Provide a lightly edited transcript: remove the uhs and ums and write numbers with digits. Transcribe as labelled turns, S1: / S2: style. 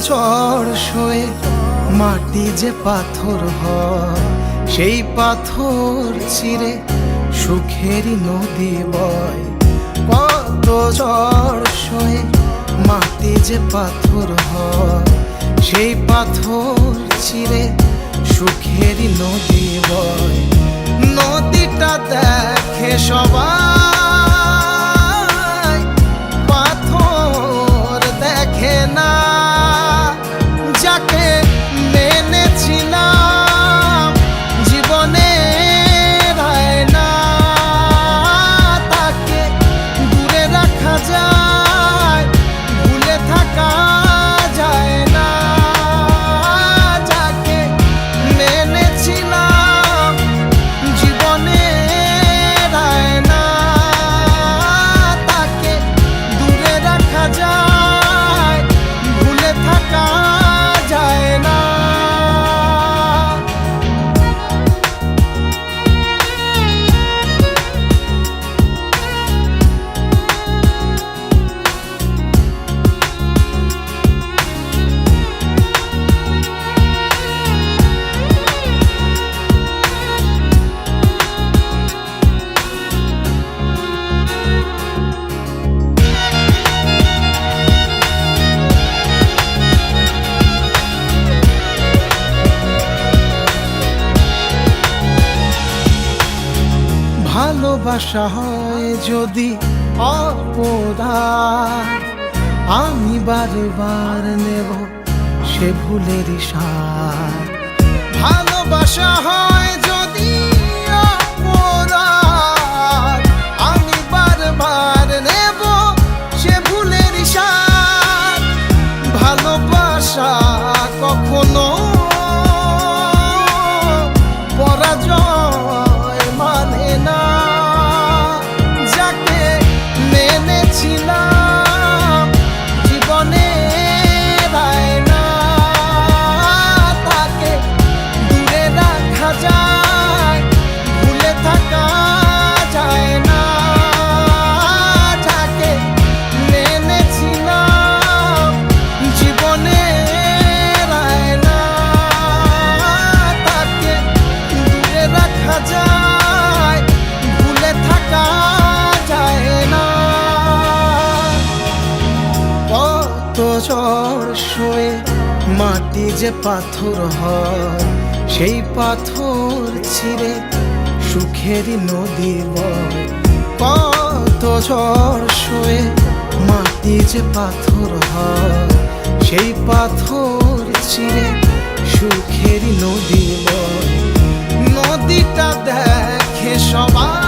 S1: ঝড় সয়ে মাটি যে পাথর হয়, সেই পাথর চিরে সুখেরই নদী বয়। কত ঝড় সয়ে মাটি যে পাথর হয়, সেই পাথর চিরে সুখেরই নদী বয়। নদীটা দেখে সবাই, পাথর দেখে না। যাকে মেনেছিলাম জীবনে না, তাকে দূরে রাখা যায়, ভুলে থাকা যায় না। যাকে মেনেছিলাম জীবনে না, তাকে দূরে রাখা যায়, ভুলে থাকা যায় না। ভালোবাসা হয় যদি অপরাধ, আমি বারবার নেব সে ভুলের সাথ। ভালোবাসা হয় যদি অপরাধ, আমি বারবার নেব সে ভুলের সাথ। ভালোবাসা কখনো পরাজয় মানে না। যাকে মেনেছিলাম জীবনে না, তাকে দূরে রাখা যায়, ভুলে থাকা যায় না। যাকে মেনেছিলাম জীবনে না, তাকে দূরে রাখা যায়, ভুলে থাকা যায় না। কত ঝড় সয়ে মাটি যে পাথর হয়, সেই পাথর ছিঁড়ে সুখেরই নদী বয়। কত ঝড় সয়ে মাটি যে পাথর হয়, সেই পাথর ছিঁড়ে সুখেরই নদী বয়। নদীটা দেখে সবাই,